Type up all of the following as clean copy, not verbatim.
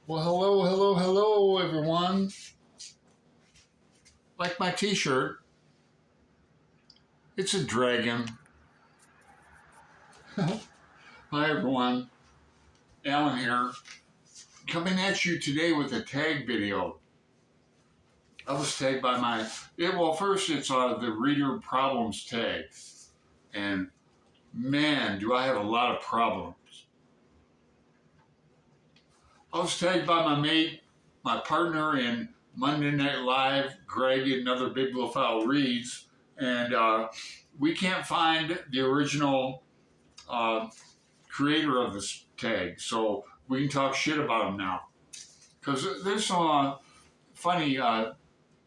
Well, hello, everyone. Like my t shirt, it's a dragon. Hi, everyone. Alan here, coming at you today with a tag video. I was tagged by first it's the reader problems tag. And man, do I have a lot of problems. I was tagged by my mate, my partner in Monday Night Live, Greg, another Big Blue File reads, and we can't find the original creator of this tag, so we can talk shit about him now. Because there's some funny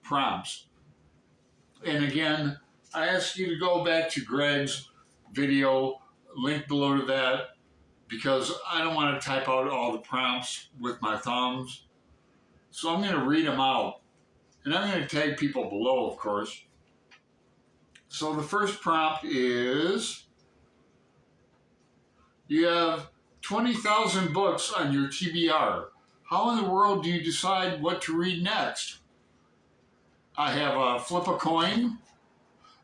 prompts. And again, I ask you to go back to Greg's video, link below to that, because I don't want to type out all the prompts with my thumbs. So I'm going to read them out. And I'm going to tag people below, of course. So the first prompt is, you have 20,000 books on your TBR. How in the world do you decide what to read next? I have a flip a coin.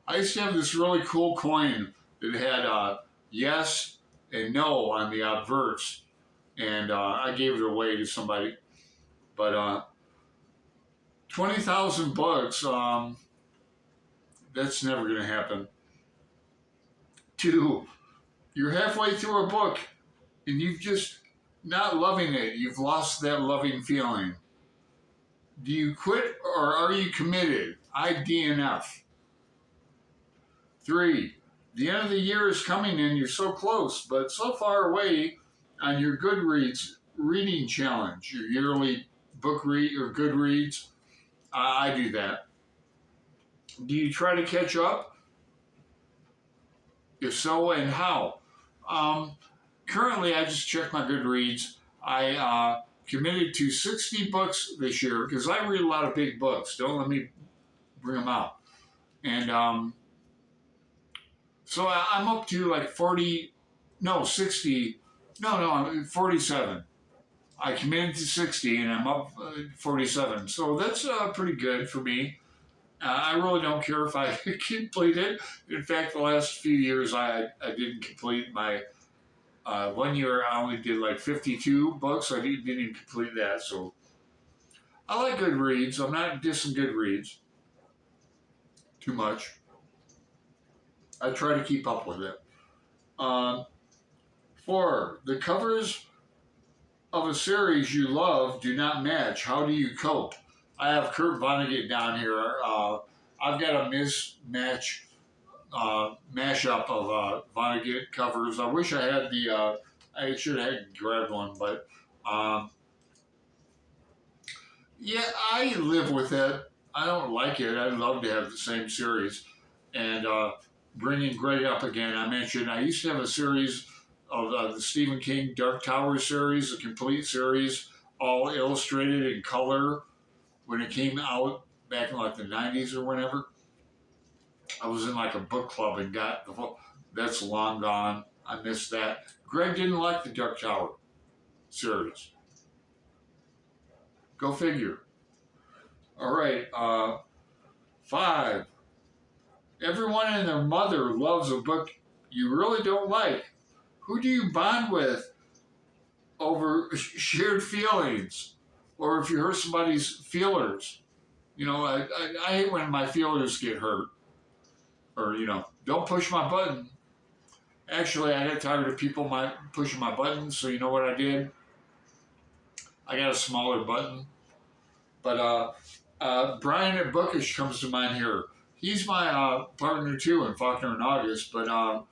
I used to have this really cool coin that had yes and no on the obverse, and I gave it away to somebody. But 20,000 books, that's never going to happen. 2, you're halfway through a book and you've just not loving it. You've lost that loving feeling. Do you quit or are you committed? I DNF. 3, the end of the year is coming and you're so close, but so far away on your Goodreads reading challenge, your yearly book read or Goodreads. I do that. Do you try to catch up? If so, and how? Currently, I just checked my Goodreads. I committed to 60 books this year because I read a lot of big books. Don't let me bring them out. And so I'm up to like 47. I committed to 60 and I'm up 47. So that's pretty good for me. I really don't care if I complete it. In fact, the last few years I didn't complete my, 1 year I only did like 52 books. I didn't even complete that. So I like Goodreads. I'm not dissing Goodreads too much. I try to keep up with it. 4, the covers of a series you love do not match. How do you cope? I have Kurt Vonnegut down here. I've got a mismatch mashup of Vonnegut covers. I wish I had I should have grabbed one, but yeah, I live with it. I don't like it. I'd love to have the same series. And bringing Greg up again, I mentioned I used to have a series of the Stephen King Dark Tower series, a complete series, all illustrated in color when it came out back in like the 90s or whenever. I was in like a book club and got the book. That's long gone. I missed that. Greg didn't like the Dark Tower series. Go figure. All right. 5, everyone and their mother loves a book you really don't like. Who do you bond with over shared feelings? Or if you hurt somebody's feelers? You know, I hate when my feelers get hurt. Or, don't push my button. Actually, I got tired of people pushing my buttons, so you know what I did? I got a smaller button. But Brian at Bookish comes to mind here. He's my partner, too, in Faulkner and August, but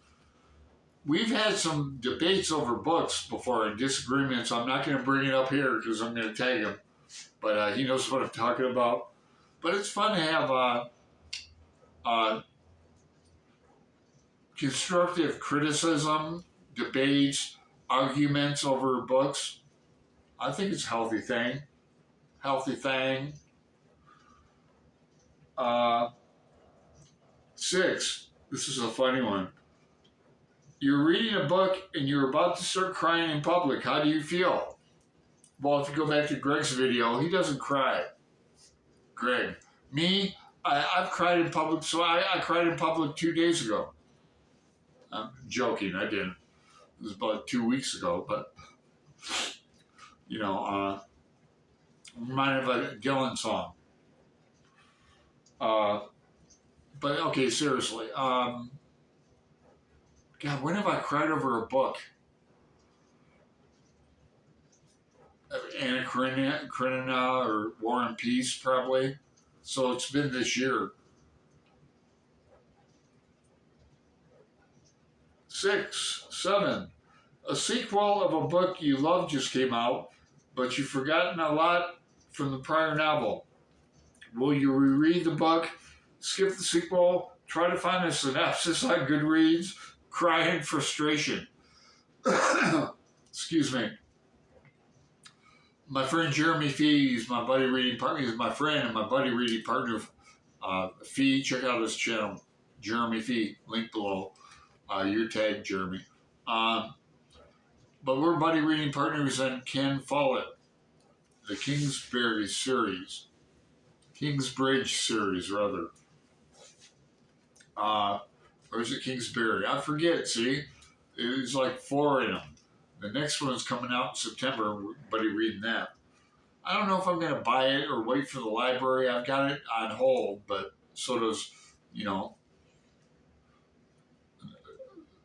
we've had some debates over books before and disagreements. I'm not going to bring it up here because I'm going to tag him, but he knows what I'm talking about. But it's fun to have constructive criticism, debates, arguments over books. I think it's a healthy thing. Healthy thing. 6, this is a funny one. You're reading a book and you're about to start crying in public. How do you feel? Well, if you go back to Greg's video, he doesn't cry. Greg. Me, I've cried in public, so I cried in public 2 days ago. I'm joking, I didn't. It was about 2 weeks ago, but, you know, reminded of a Dylan song. But, okay, seriously. God, when have I cried over a book? Anna Karenina or War and Peace, probably. So it's been this year. 6, 7. A sequel of a book you love just came out, but you've forgotten a lot from the prior novel. Will you reread the book, skip the sequel, try to find a synopsis on Goodreads, cry in frustration? Excuse me. My friend Jeremy Fee, he's my buddy reading partner. He's my friend and my buddy reading partner. Fee, check out his channel, Jeremy Fee, link below. Your tag, Jeremy. But we're buddy reading partners on Ken Follett, the Kingsbury series. Kingsbridge series, rather. Or is it Kingsbury? I forget, see? There's like 4 in them. The next one's coming out in September, buddy reading that. I don't know if I'm going to buy it or wait for the library. I've got it on hold, but so does,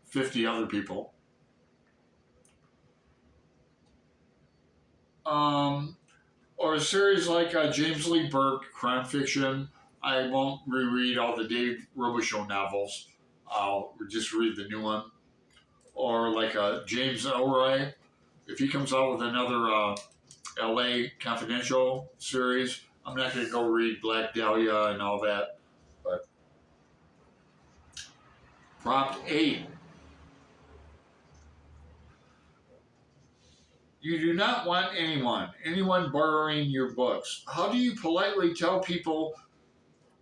50 other people. Or a series like James Lee Burke, crime fiction. I won't reread all the Dave Robichaux novels. I'll just read the new one. Or like James Ellroy, if he comes out with another LA Confidential series, I'm not going to go read Black Dahlia and all that. But prompt 8. You do not want anyone borrowing your books. How do you politely tell people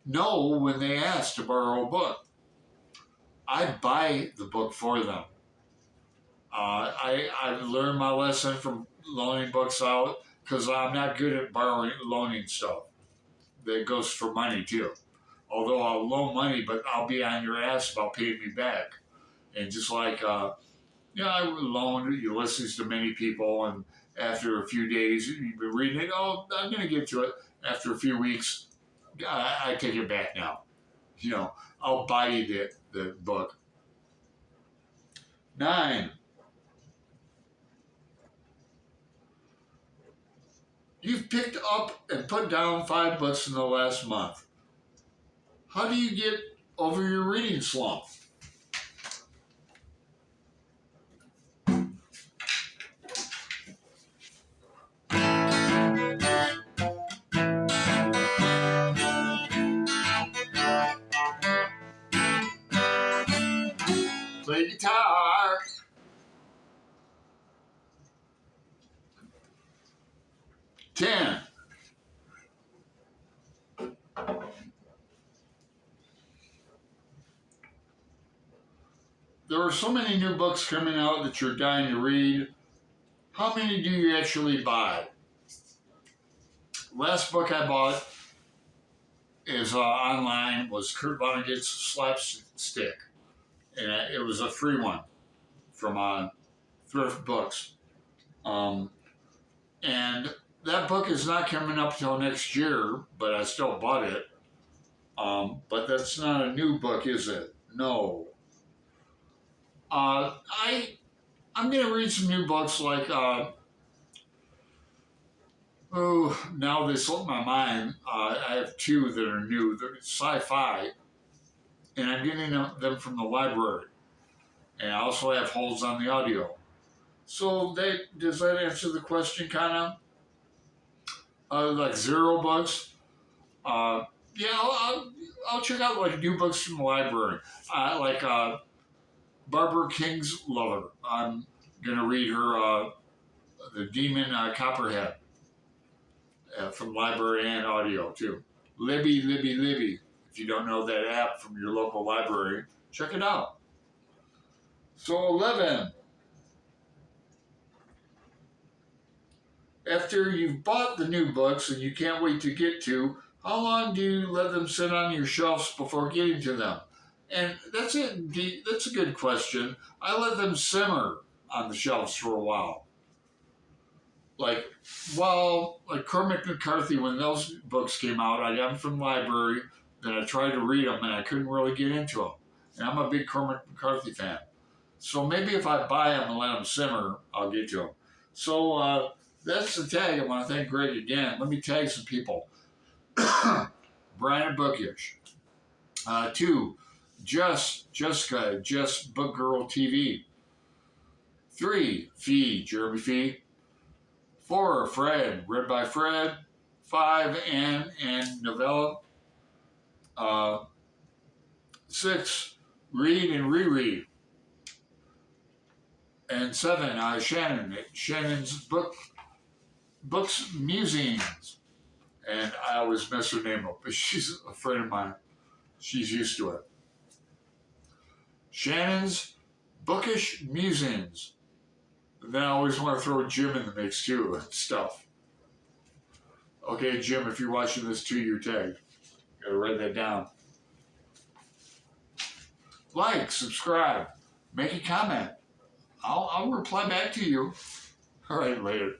no when they ask to borrow a book? I buy the book for them. I've learned my lesson from loaning books out because I'm not good at loaning stuff. That goes for money too. Although I'll loan money, but I'll be on your ass about paying me back. And just like, I loaned Ulysses to many people, and after a few days, you've been reading it, I'm going to get to it. After a few weeks, I take it back now. I'll buy you the book. 9. You've picked up and put down 5 books in the last month. How do you get over your reading slump? Play guitar. 10. There are so many new books coming out that you're dying to read. How many do you actually buy? Last book I bought is online, was Kurt Vonnegut's Slapstick. And it was a free one from Thrift Books. And that book is not coming up till next year, but I still bought it. But that's not a new book, is it? No. I'm going to read some new books like, now they slipped my mind. I have 2 that are new. They're sci-fi, and I'm getting them from the library. And I also have holds on the audio. So does that answer the question, kind of? Like 0 books? Yeah, I'll check out like new books from the library. Like Barbara Kingsolver. I'm going to read her The Demon Copperhead from library and audio too. Libby. If you don't know that app from your local library, check it out. So 11. After you've bought the new books and you can't wait to get to, how long do you let them sit on your shelves before getting to them? And that's it. That's a good question. I let them simmer on the shelves for a while. Like, like Cormac McCarthy, when those books came out, I got them from the library, then I tried to read them and I couldn't really get into them. And I'm a big Cormac McCarthy fan. So maybe if I buy them and let them simmer, I'll get to them. So that's the tag. I want to thank Greg again. Let me tag some people. Brian Bookish. 2, Jessica, Just Book Girl TV. 3, Jeremy Fee. 4, Fred, read by Fred. 5, Anne and Novella. 6, Read and Reread. And 7, Shannon, Shannon's Books Musings. And I always mess her name up, but she's a friend of mine. She's used to it. Shannon's Bookish Musings. And then I always want to throw Jim in the mix too and stuff. Okay, Jim, if you're watching this too, you're tagged. Gotta write that down. Like, subscribe, make a comment. I'll reply back to you. All right, later.